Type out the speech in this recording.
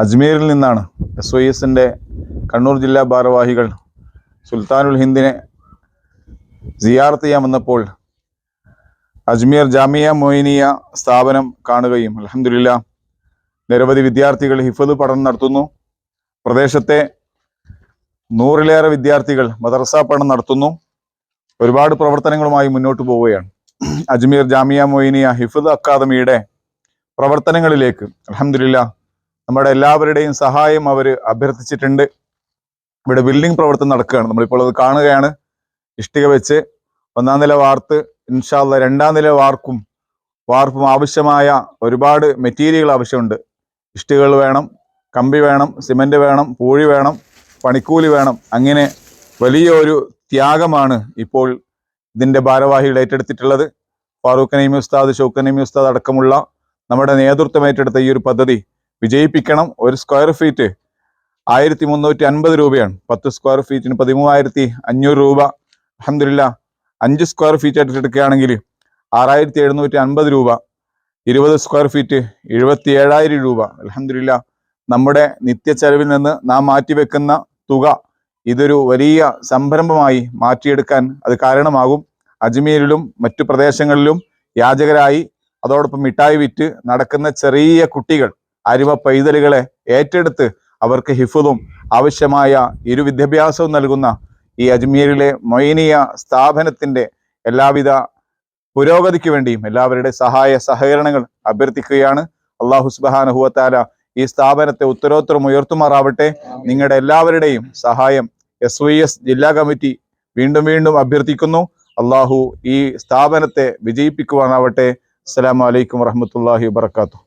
അജ്മീരിൽ നിന്നാണ് SYSന്റെ കണ്ണൂർ ജില്ലാ ഭാരവാഹികൾ സുൽത്താനുൽ ഹിന്ദിനെ സിയാറത്ത് ചെയ്യാൻ വന്നപ്പോൾ അജ്മീർ ജാമിയ മൊയ്നിയ സ്ഥാപനം കാണുകയും അൽഹംദുലില്ലാഹ് നിരവധി വിദ്യാർത്ഥികൾ ഹിഫ്ള് പഠനം നടത്തുന്നു. പ്രദേശത്തെ 100-ലേറെ വിദ്യാർത്ഥികൾ മദ്രസ പഠനം നടത്തുന്നു. ഒരുപാട് പ്രവർത്തനങ്ങളുമായി മുന്നോട്ട് പോവുകയാണ്. അജ്മീർ ജാമിയ മൊയ്നിയ ഹിഫ്ള് അക്കാദമിയുടെ പ്രവർത്തനങ്ങളിലേക്ക് അൽഹംദുലില്ലാഹ് നമ്മുടെ എല്ലാവരുടെയും സഹായം അവർ അഭ്യർത്ഥിച്ചിട്ടുണ്ട്. ഇവിടെ ബിൽഡിംഗ് പ്രവർത്തനം നടക്കുകയാണ്. നമ്മളിപ്പോൾ അത് കാണുകയാണ്. ഇഷ്ടിക വെച്ച് 1ാം നില വാർത്ത് ഇൻഷാ അല്ലാഹ് 2ാം നില വാർപ്പും ആവശ്യമായ ഒരുപാട് മെറ്റീരിയൽ ആവശ്യമുണ്ട്. ഇഷ്ടികകൾ വേണം, കമ്പി വേണം, സിമന്റ് വേണം, പൂഴി വേണം, പണിക്കൂലി വേണം. അങ്ങനെ വലിയ ഒരു ത്യാഗമാണ് ഇപ്പോൾ ഇതിന്റെ ഭാരവാഹികൾ ഏറ്റെടുത്തിട്ടുള്ളത്. ഫാറൂഖ് നഈമി ഉസ്താദ്, ഷൗക്കത്ത് നഈമി ഉസ്താദ് അടക്കമുള്ള നമ്മുടെ നേതൃത്വം ഏറ്റെടുത്ത ഈ ഒരു പദ്ധതി വിജയിപ്പിക്കണം. ഒരു സ്ക്വയർ ഫീറ്റ് 1350 രൂപയാണ്. 10 സ്ക്വയർ ഫീറ്റിന് 13,500 രൂപ. അൽഹംദുലില്ലാഹ് 5 സ്ക്വയർ ഫീറ്റ് എടുക്കുകയാണെങ്കിൽ 6,750 രൂപ. 20 സ്ക്വയർ ഫീറ്റ് 77,000 രൂപ. അൽഹംദുലില്ലാഹ് നമ്മുടെ നിത്യ ചെലവിൽ നിന്ന് നാം മാറ്റിവെക്കുന്ന തുക ഇതൊരു വലിയ സംരംഭമായി മാറ്റിയെടുക്കാൻ അത് കാരണമാകും. അജ്മീരിലും മറ്റു പ്രദേശങ്ങളിലും യാചകരായി അതോടൊപ്പം മിഠായി വിറ്റ് നടക്കുന്ന ചെറിയ കുട്ടികൾ, അരിമ പൈതലുകളെ ഏറ്റെടുത്ത് അവർക്ക് ഹിഫ്ളും ആവശ്യമായ വിദ്യാഭ്യാസവും നൽകുന്ന ഈ അജ്മീരിലെ മൊയ്നിയ സ്ഥാപനത്തിന്റെ എല്ലാവിധ പുരോഗതിക്ക് വേണ്ടിയും എല്ലാവരുടെ സഹകരണങ്ങൾ അഭ്യർത്ഥിക്കുകയാണ്. അല്ലാഹു സുബ്ഹാനഹു വ തആല ഈ സ്ഥാപനത്തെ ഉത്തരോത്തരം ഉയർത്തുമാറാവട്ടെ. നിങ്ങളുടെ എല്ലാവരുടെയും സഹായം SYS ജില്ലാ കമ്മിറ്റി വീണ്ടും അഭ്യർത്ഥിക്കുന്നു. അല്ലാഹു ഈ സ്ഥാപനത്തെ വിജയിപ്പിക്കുവാനാവട്ടെ. അസ്സലാമു അലൈക്കും വറഹ്മത്തുള്ളാഹി വബറകാതുഹു.